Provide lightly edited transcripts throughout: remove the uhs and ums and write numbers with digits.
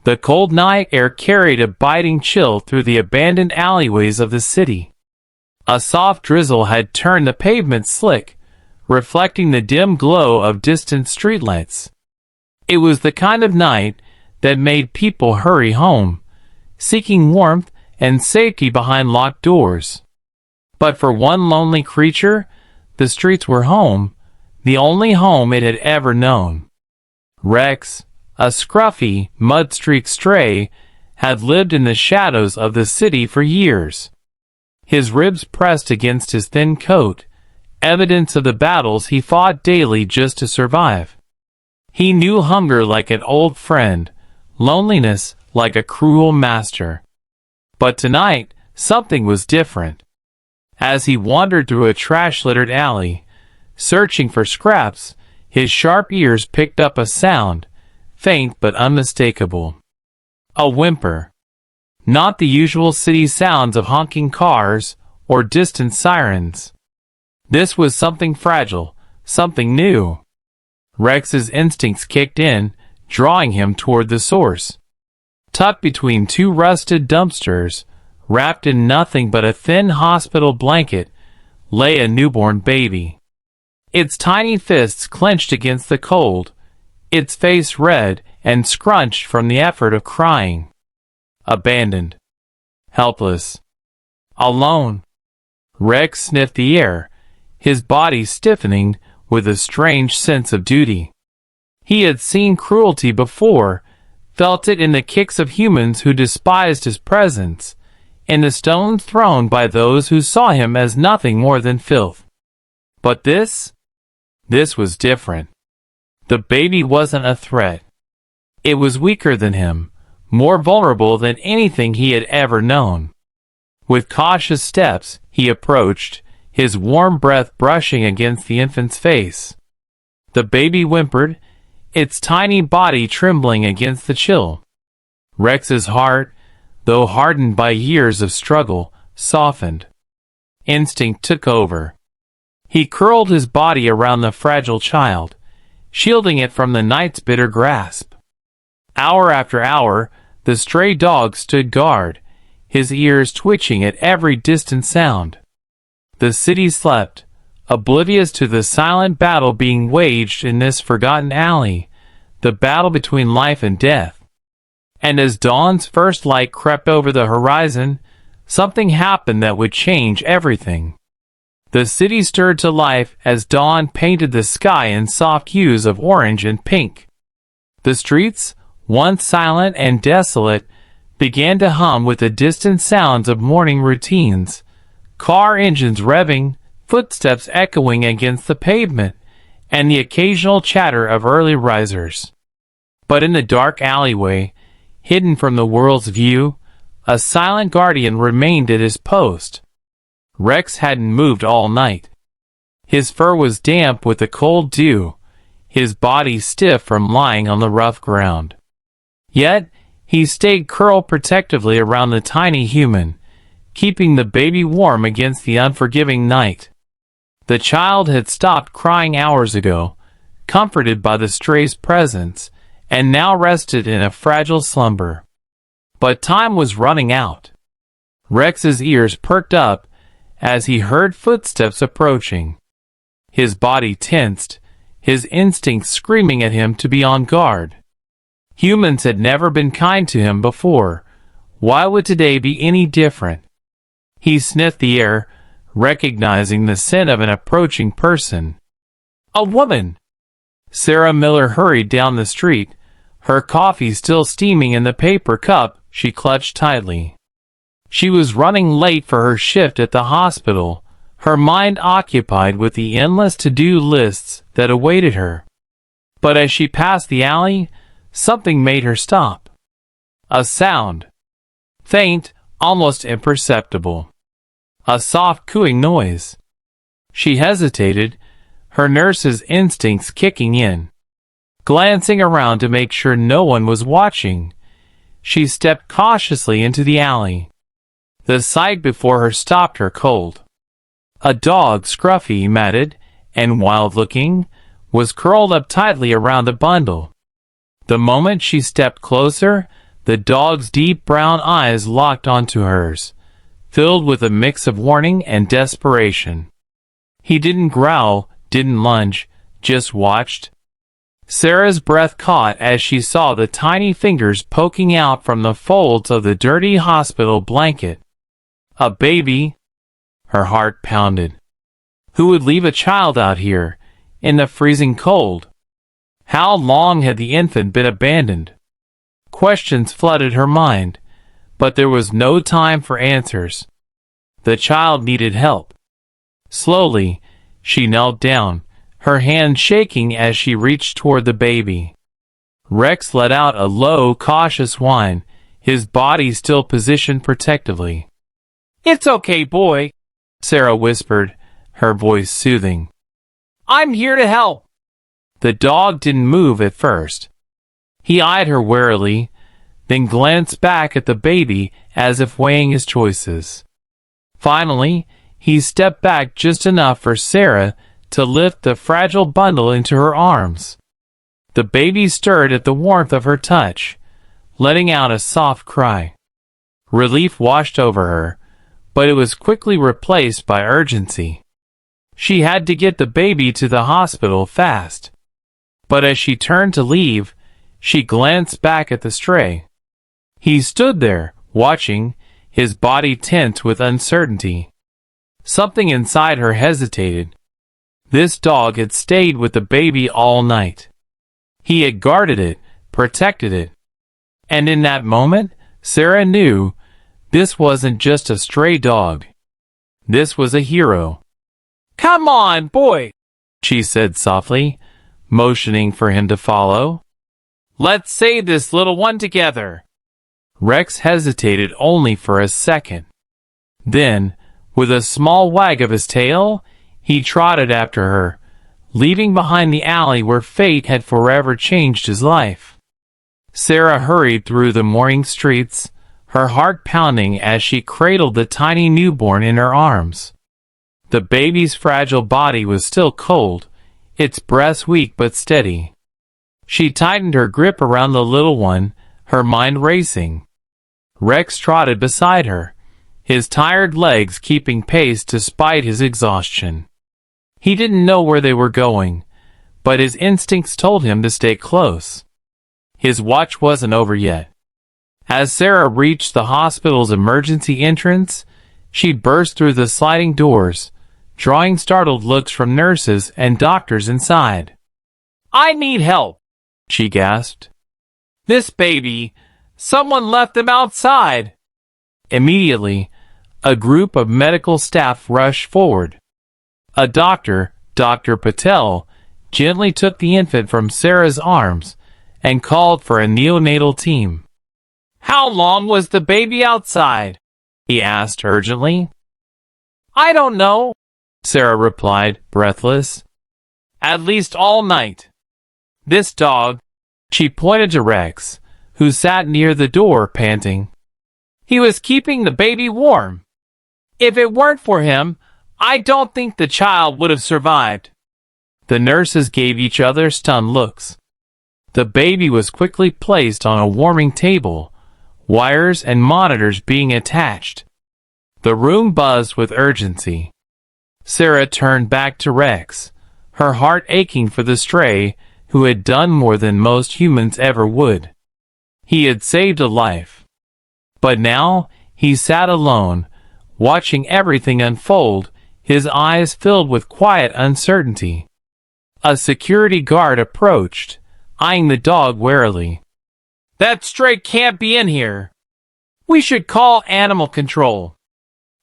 The cold night air carried a biting chill through the abandoned alleyways of the city. A soft drizzle had turned the pavement slick, reflecting the dim glow of distant streetlights. It was the kind of night that made people hurry home, seeking warmth and safety behind locked doors. But for one lonely creature, the streets were home, the only home it had ever known. Rex, a scruffy, mud-streaked stray, had lived in the shadows of the city for years. His ribs pressed against his thin coat, evidence of the battles he fought daily just to survive. He knew hunger like an old friend, loneliness like a cruel master. But tonight, something was different. As he wandered through a trash-littered alley, searching for scraps, his sharp ears picked up a sound, faint but unmistakable. A whimper. Not the usual city sounds of honking cars or distant sirens. This was something fragile, something new. Rex's instincts kicked in, drawing him toward the source. Tucked between two rusted dumpsters, wrapped in nothing but a thin hospital blanket, lay a newborn baby. Its tiny fists clenched against the cold, its face red and scrunched from the effort of crying. Abandoned. Helpless. Alone. Rex sniffed the air, his body stiffening with a strange sense of duty. He had seen cruelty before, felt it in the kicks of humans who despised his presence, in the stones thrown by those who saw him as nothing more than filth. But this was different. The baby wasn't a threat. It was weaker than him, more vulnerable than anything he had ever known. With cautious steps, he approached, his warm breath brushing against the infant's face. The baby whimpered, its tiny body trembling against the chill. Rex's heart, though hardened by years of struggle, softened. Instinct took over. He curled his body around the fragile child, shielding it from the night's bitter grasp. Hour after hour, the stray dog stood guard, his ears twitching at every distant sound. The city slept, oblivious to the silent battle being waged in this forgotten alley, the battle between life and death. And as dawn's first light crept over the horizon, something happened that would change everything. The city stirred to life as dawn painted the sky in soft hues of orange and pink. The streets, once silent and desolate, began to hum with the distant sounds of morning routines, car engines revving, footsteps echoing against the pavement, and the occasional chatter of early risers. But in the dark alleyway, hidden from the world's view, a silent guardian remained at his post. Rex hadn't moved all night. His fur was damp with the cold dew, his body stiff from lying on the rough ground. Yet, he stayed curled protectively around the tiny human, keeping the baby warm against the unforgiving night. The child had stopped crying hours ago, comforted by the stray's presence, and now rested in a fragile slumber. But time was running out. Rex's ears perked up as he heard footsteps approaching. His body tensed, his instincts screaming at him to be on guard. Humans had never been kind to him before. Why would today be any different? He sniffed the air, recognizing the scent of an approaching person. A woman! Sarah Miller hurried down the street, her coffee still steaming in the paper cup she clutched tightly. She was running late for her shift at the hospital, her mind occupied with the endless to-do lists that awaited her. But as she passed the alley, something made her stop. A sound. Faint, almost imperceptible. A soft cooing noise. She hesitated, her nurse's instincts kicking in. Glancing around to make sure no one was watching, she stepped cautiously into the alley. The sight before her stopped her cold. A dog, scruffy, matted, and wild-looking, was curled up tightly around a bundle. The moment she stepped closer, The dog's deep brown eyes locked onto hers, filled with a mix of warning and desperation. He didn't growl, didn't lunge, just watched. Sarah's breath caught as she saw the tiny fingers poking out from the folds of the dirty hospital blanket. A baby? Her heart pounded. Who would leave a child out here, in the freezing cold? How long had the infant been abandoned? Questions flooded her mind, but there was no time for answers. The child needed help. Slowly, she knelt down, her hand shaking as she reached toward the baby. Rex let out a low, cautious whine, his body still positioned protectively. "It's okay, boy," Sarah whispered, her voice soothing. "I'm here to help." The dog didn't move at first. He eyed her warily, then glanced back at the baby as if weighing his choices. Finally, he stepped back just enough for Sarah to lift the fragile bundle into her arms. The baby stirred at the warmth of her touch, letting out a soft cry. Relief washed over her, but it was quickly replaced by urgency. She had to get the baby to the hospital fast. But as she turned to leave, she glanced back at the stray. He stood there, watching, his body tense with uncertainty. Something inside her hesitated. This dog had stayed with the baby all night. He had guarded it, protected it. And in that moment, Sarah knew this wasn't just a stray dog. This was a hero. "Come on, boy," she said softly, motioning for him to follow. "Let's save this little one together." Rex hesitated only for a second. Then, with a small wag of his tail, he trotted after her, leaving behind the alley where fate had forever changed his life. Sarah hurried through the morning streets, her heart pounding as she cradled the tiny newborn in her arms. The baby's fragile body was still cold, its breath weak but steady. She tightened her grip around the little one, her mind racing. Rex trotted beside her, his tired legs keeping pace despite his exhaustion. He didn't know where they were going, but his instincts told him to stay close. His watch wasn't over yet. As Sarah reached the hospital's emergency entrance, she burst through the sliding doors, drawing startled looks from nurses and doctors inside. "I need help," she gasped. "This baby, someone left him outside." Immediately, a group of medical staff rushed forward. A doctor, Dr. Patel, gently took the infant from Sarah's arms and called for a neonatal team. "How long was the baby outside?" he asked urgently. "I don't know," Sarah replied, breathless. "At least all night. This dog," she pointed to Rex, who sat near the door panting. "He was keeping the baby warm. If it weren't for him, I don't think the child would have survived." The nurses gave each other stunned looks. The baby was quickly placed on a warming table, wires and monitors being attached. The room buzzed with urgency. Sarah turned back to Rex, her heart aching for the stray who had done more than most humans ever would. He had saved a life. But now, he sat alone, watching everything unfold, his eyes filled with quiet uncertainty. A security guard approached, eyeing the dog warily. "That stray can't be in here. We should call animal control."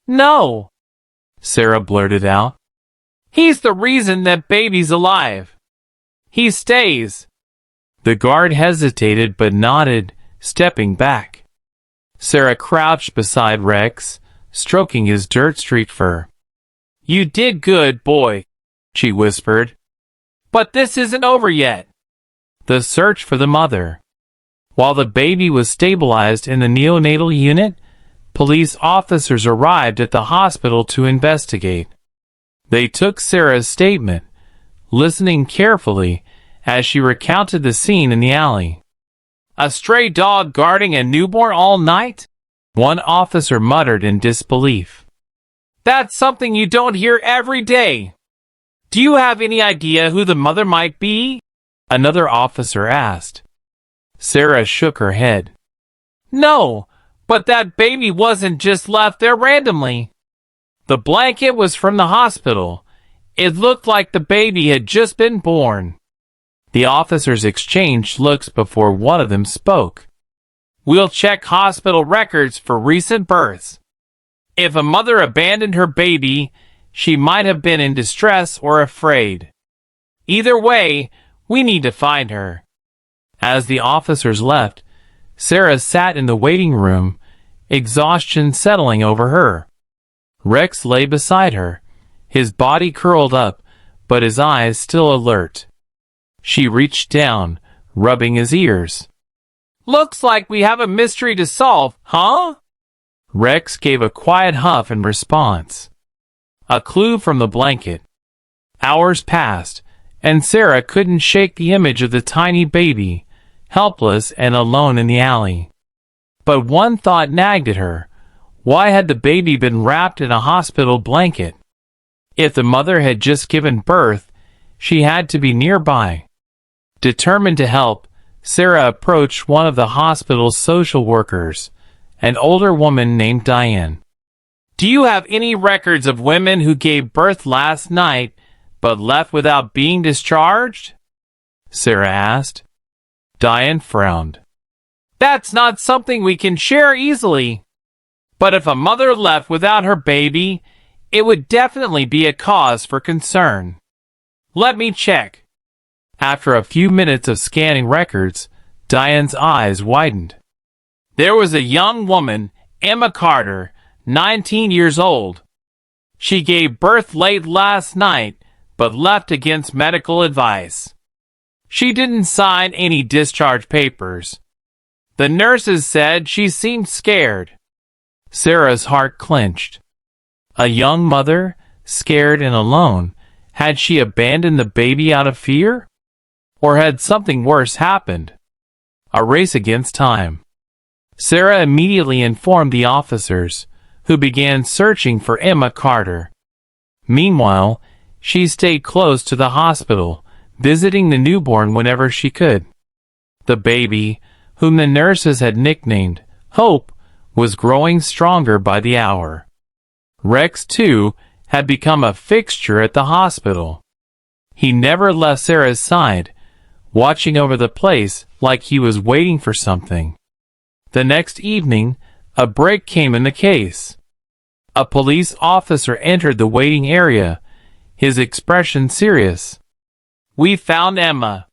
"No," Sarah blurted out. "He's the reason that baby's alive. He stays." The guard hesitated but nodded, stepping back. Sarah crouched beside Rex, stroking his dirt-streaked fur. "You did good, boy," she whispered. "But this isn't over yet." The search for the mother. While the baby was stabilized in the neonatal unit, police officers arrived at the hospital to investigate. They took Sarah's statement, listening carefully as she recounted the scene in the alley. A stray dog guarding a newborn all night? One officer muttered in disbelief. That's something you don't hear every day. Do you have any idea who the mother might be? Another officer asked. Sarah shook her head. No, but that baby wasn't just left there randomly. The blanket was from the hospital. It looked like the baby had just been born. The officers exchanged looks before one of them spoke. We'll check hospital records for recent births. If a mother abandoned her baby, she might have been in distress or afraid. Either way, we need to find her. As the officers left, Sarah sat in the waiting room, exhaustion settling over her. Rex lay beside her, his body curled up, but his eyes still alert. She reached down, rubbing his ears. Looks like we have a mystery to solve, huh? Rex gave a quiet huff in response. A clue from the blanket. Hours passed, and Sarah couldn't shake the image of the tiny baby, helpless and alone in the alley. But one thought nagged at her. Why had the baby been wrapped in a hospital blanket? If the mother had just given birth, she had to be nearby. Determined to help, Sarah approached one of the hospital's social workers, an older woman named Diane. Do you have any records of women who gave birth last night but left without being discharged? Sarah asked. Diane frowned. That's not something we can share easily. But if a mother left without her baby, it would definitely be a cause for concern. Let me check. After a few minutes of scanning records, Diane's eyes widened. There was a young woman, Emma Carter, 19 years old. She gave birth late last night, but left against medical advice. She didn't sign any discharge papers. The nurses said she seemed scared. Sarah's heart clenched. A young mother, scared and alone, had she abandoned the baby out of fear? Or had something worse happened? A race against time. Sarah immediately informed the officers, who began searching for Emma Carter. Meanwhile, she stayed close to the hospital, visiting the newborn whenever she could. The baby, whom the nurses had nicknamed Hope, was growing stronger by the hour. Rex, too, had become a fixture at the hospital. He never left Sarah's side, watching over the place like he was waiting for something. The next evening, a break came in the case. A police officer entered the waiting area, his expression serious. We found Emma.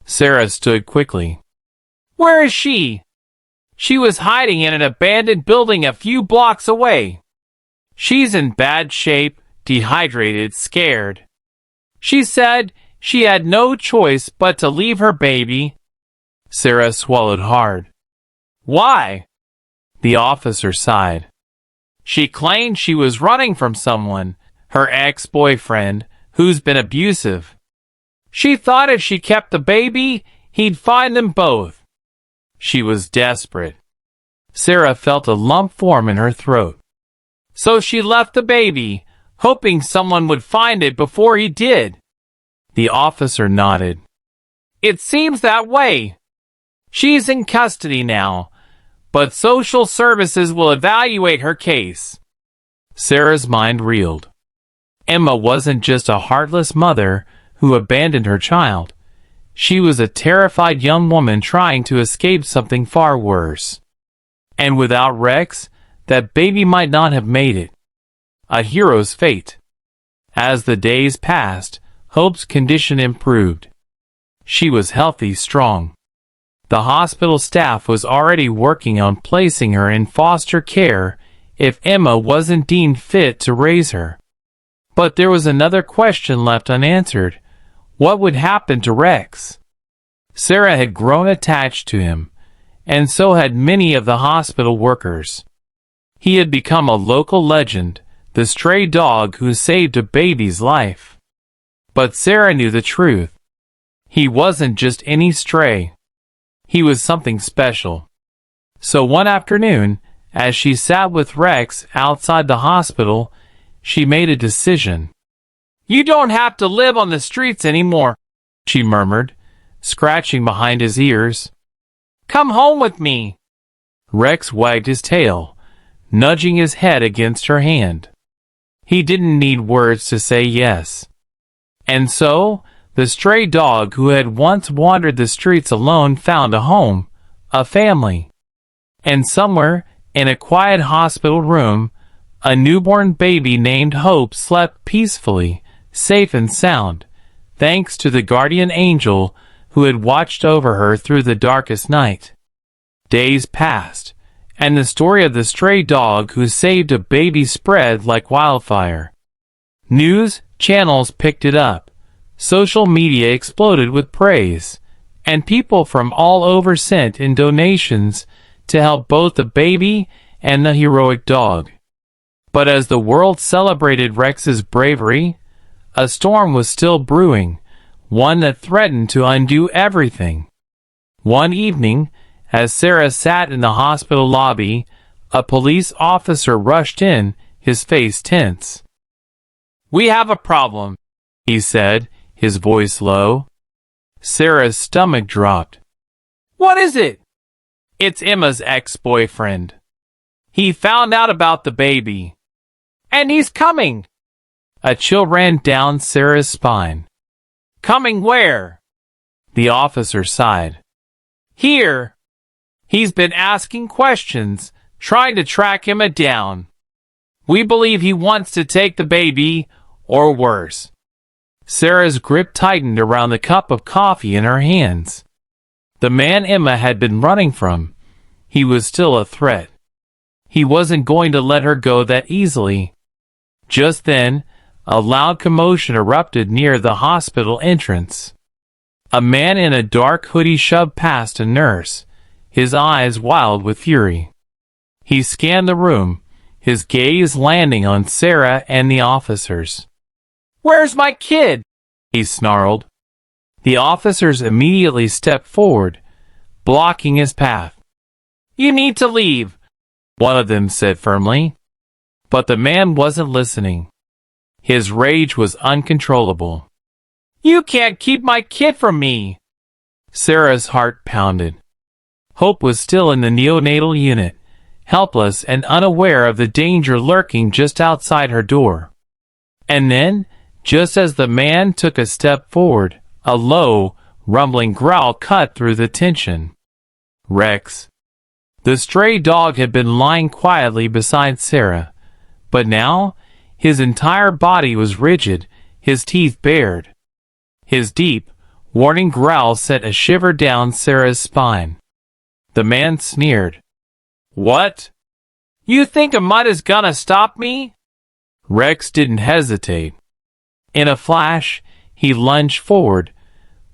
Sarah stood quickly. Where is she? She was hiding in an abandoned building a few blocks away. She's in bad shape, dehydrated, scared. She said she had no choice but to leave her baby. Sarah swallowed hard. Why? The officer sighed. She claimed she was running from someone, her ex-boyfriend, who's been abusive. She thought if she kept the baby, he'd find them both. She was desperate. Sarah felt a lump form in her throat. So she left the baby, hoping someone would find it before he did. The officer nodded. It seems that way. She's in custody now, but social services will evaluate her case. Sarah's mind reeled. Emma wasn't just a heartless mother who abandoned her child. She was a terrified young woman trying to escape something far worse. And without Rex, that baby might not have made it. A hero's fate. As the days passed, Hope's condition improved. She was healthy, strong. The hospital staff was already working on placing her in foster care if Emma wasn't deemed fit to raise her. But there was another question left unanswered. What would happen to Rex? Sarah had grown attached to him, and so had many of the hospital workers. He had become a local legend, the stray dog who saved a baby's life. But Sarah knew the truth. He wasn't just any stray. He was something special. So one afternoon, as she sat with Rex outside the hospital, she made a decision. "You don't have to live on the streets anymore," she murmured, scratching behind his ears. "Come home with me." Rex wagged his tail, nudging his head against her hand. He didn't need words to say yes. And so, the stray dog who had once wandered the streets alone found a home, a family. And somewhere, in a quiet hospital room, a newborn baby named Hope slept peacefully, safe and sound, thanks to the guardian angel who had watched over her through the darkest night. Days passed, and the story of the stray dog who saved a baby spread like wildfire. News channels picked it up, social media exploded with praise, and people from all over sent in donations to help both the baby and the heroic dog. But as the world celebrated Rex's bravery, a storm was still brewing, one that threatened to undo everything. One evening, as Sarah sat in the hospital lobby, a police officer rushed in, his face tense. "We have a problem," he said, his voice low. Sarah's stomach dropped. "What is it?" "It's Emma's ex-boyfriend. He found out about the baby. And he's coming." A chill ran down Sarah's spine. "Coming where?" The officer sighed. "Here. He's been asking questions, trying to track Emma down. We believe he wants to take the baby, or worse." Sarah's grip tightened around the cup of coffee in her hands. The man Emma had been running from, he was still a threat. He wasn't going to let her go that easily. Just then, a loud commotion erupted near the hospital entrance. A man in a dark hoodie shoved past a nurse, his eyes wild with fury. He scanned the room, his gaze landing on Sarah and the officers. "Where's my kid?" he snarled. The officers immediately stepped forward, blocking his path. "You need to leave," one of them said firmly. But the man wasn't listening. His rage was uncontrollable. "You can't keep my kid from me!" Sarah's heart pounded. Hope was still in the neonatal unit, helpless and unaware of the danger lurking just outside her door. And then, just as the man took a step forward, a low, rumbling growl cut through the tension. Rex. The stray dog had been lying quietly beside Sarah, but now his entire body was rigid, his teeth bared. His deep, warning growl sent a shiver down Sarah's spine. The man sneered. "What? You think a mutt is gonna stop me?" Rex didn't hesitate. In a flash, he lunged forward,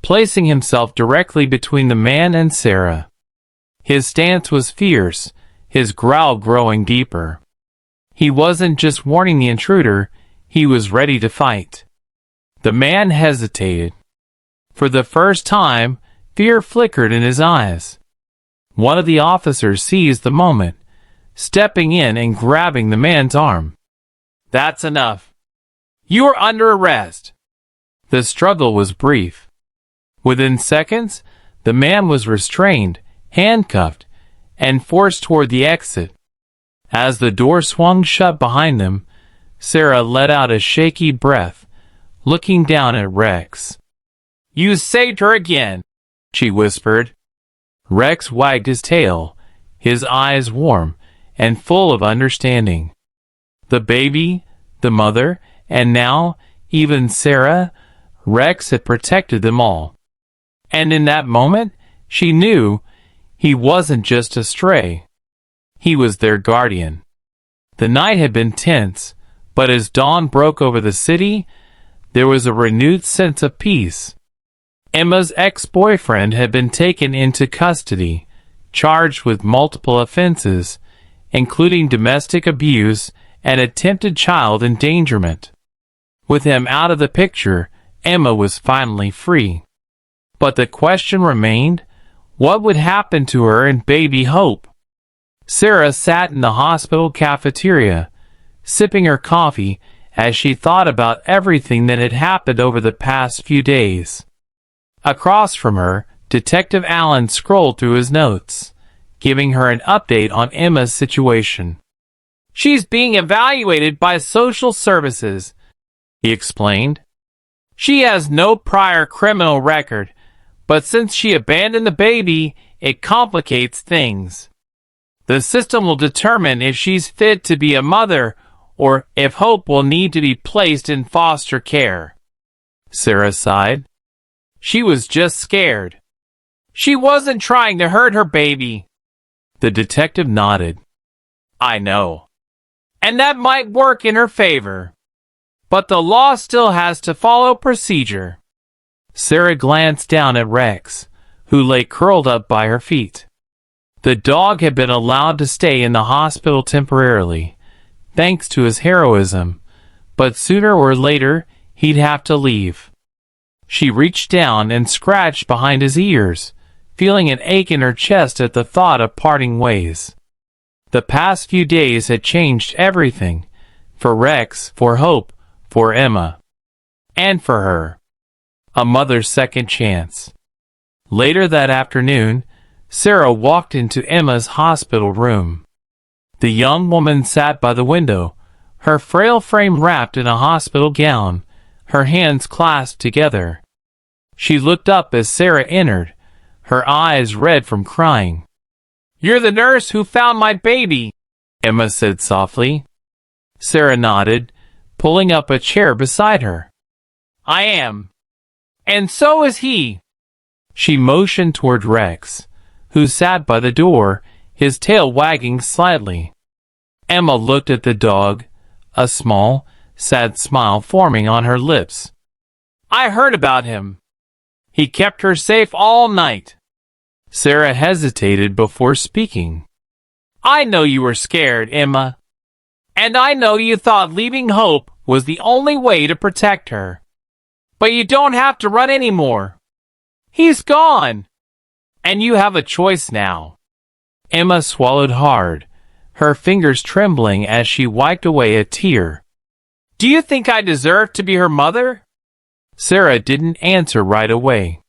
placing himself directly between the man and Sarah. His stance was fierce, his growl growing deeper. He wasn't just warning the intruder, he was ready to fight. The man hesitated. For the first time, fear flickered in his eyes. One of the officers seized the moment, stepping in and grabbing the man's arm. "That's enough. You are under arrest." The struggle was brief. Within seconds, the man was restrained, handcuffed, and forced toward the exit. As the door swung shut behind them, Sarah let out a shaky breath, looking down at Rex. "You saved her again," she whispered. Rex wagged his tail, his eyes warm and full of understanding. The baby, the mother, and now, even Sarah, Rex had protected them all. And in that moment, she knew he wasn't just a stray. He was their guardian. The night had been tense, but as dawn broke over the city, there was a renewed sense of peace. Emma's ex-boyfriend had been taken into custody, charged with multiple offenses, including domestic abuse and attempted child endangerment. With him out of the picture, Emma was finally free. But the question remained, What would happen to her and baby Hope? Sarah sat in the hospital cafeteria, sipping her coffee as she thought about everything that had happened over the past few days. Across from her, Detective Allen scrolled through his notes, giving her an update on Emma's situation. "She's being evaluated by social services," he explained. "She has no prior criminal record, but since she abandoned the baby, it complicates things. The system will determine if she's fit to be a mother or if Hope will need to be placed in foster care." Sarah sighed. She was just scared. She wasn't trying to hurt her baby. The detective nodded. "I know. And that might work in her favor. But the law still has to follow procedure." Sarah glanced down at Rex, who lay curled up by her feet. The dog had been allowed to stay in the hospital temporarily, thanks to his heroism, but sooner or later he'd have to leave. She reached down and scratched behind his ears, feeling an ache in her chest at the thought of parting ways. The past few days had changed everything, for Rex, for Hope, for Emma, and for her. A mother's second chance. Later that afternoon, Sarah walked into Emma's hospital room. The young woman sat by the window, her frail frame wrapped in a hospital gown, her hands clasped together. She looked up as Sarah entered, her eyes red from crying. "You're the nurse who found my baby," Emma said softly. Sarah nodded, pulling up a chair beside her. "I am. And so is he." She motioned toward Rex, who sat by the door, his tail wagging slightly. Emma looked at the dog, a small, sad smile forming on her lips. "I heard about him. He kept her safe all night." Sarah hesitated before speaking. "I know you were scared, Emma. And I know you thought leaving Hope was the only way to protect her. But you don't have to run anymore. He's gone. And you have a choice now." Emma swallowed hard, her fingers trembling as she wiped away a tear. "Do you think I deserve to be her mother?" Sarah didn't answer right away.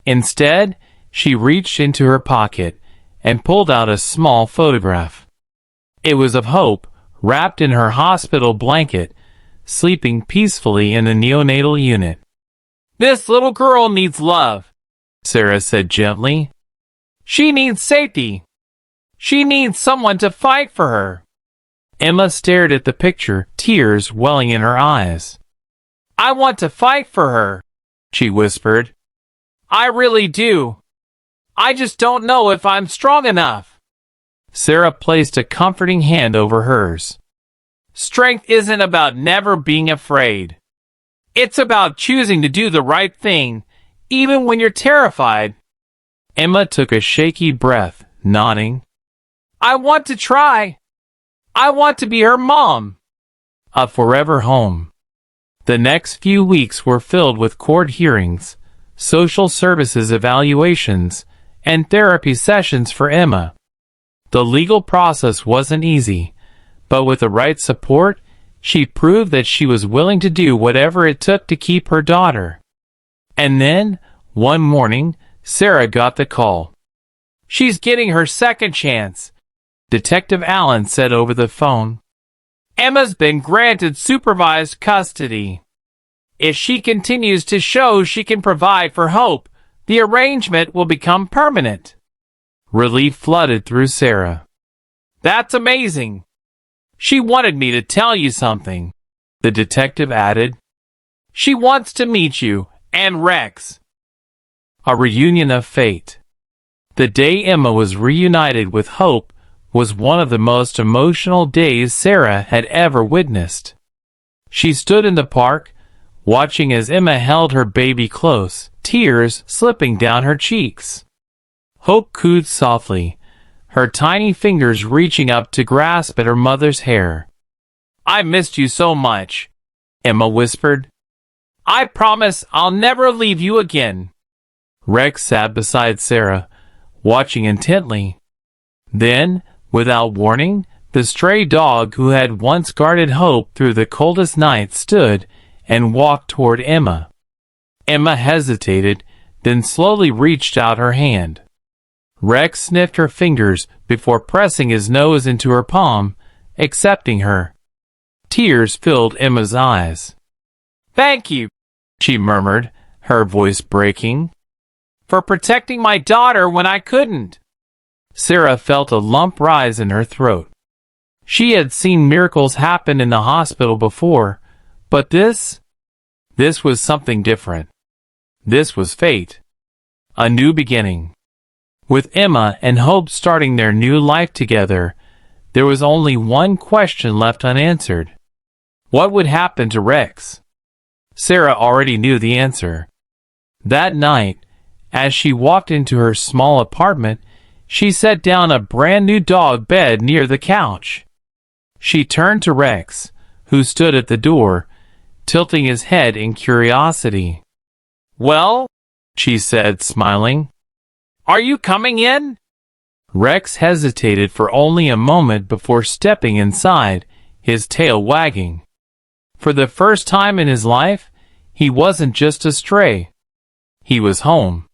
Instead, she reached into her pocket and pulled out a small photograph. It was of Hope, wrapped in her hospital blanket, sleeping peacefully in the neonatal unit. "This little girl needs love," Sarah said gently. "She needs safety. She needs someone to fight for her." Emma stared at the picture, tears welling in her eyes. "I want to fight for her," she whispered. "I really do. I just don't know if I'm strong enough." Sarah placed a comforting hand over hers. "Strength isn't about never being afraid. It's about choosing to do the right thing, even when you're terrified." Emma took a shaky breath, nodding. "I want to try. I want to be her mom. A forever home." The next few weeks were filled with court hearings, social services evaluations, and therapy sessions for Emma. The legal process wasn't easy, but with the right support, she proved that she was willing to do whatever it took to keep her daughter. And then, one morning, Sarah got the call. "She's getting her second chance," Detective Allen said over the phone. "Emma's been granted supervised custody. If she continues to show she can provide for Hope, the arrangement will become permanent." Relief flooded through Sarah. "That's amazing. She wanted me to tell you something," the detective added. "She wants to meet you and Rex." A reunion of fate. The day Emma was reunited with Hope was one of the most emotional days Sarah had ever witnessed. She stood in the park, watching as Emma held her baby close, tears slipping down her cheeks. Hope cooed softly, her tiny fingers reaching up to grasp at her mother's hair. "I missed you so much," Emma whispered. "I promise I'll never leave you again." Rex sat beside Sarah, watching intently. Then, without warning, the stray dog who had once guarded Hope through the coldest night stood and walked toward Emma. Emma hesitated, then slowly reached out her hand. Rex sniffed her fingers before pressing his nose into her palm, accepting her. Tears filled Emma's eyes. "Thank you," she murmured, her voice breaking, "for protecting my daughter when I couldn't." Sarah felt a lump rise in her throat. She had seen miracles happen in the hospital before, but this was something different. This was fate. A new beginning. With Emma and Hope starting their new life together, there was only one question left unanswered. What would happen to Rex? Sarah already knew the answer. That night, as she walked into her small apartment, she set down a brand new dog bed near the couch. She turned to Rex, who stood at the door, tilting his head in curiosity. "Well," she said, smiling, "are you coming in?" Rex hesitated for only a moment before stepping inside, his tail wagging. For the first time in his life, he wasn't just a stray. He was home.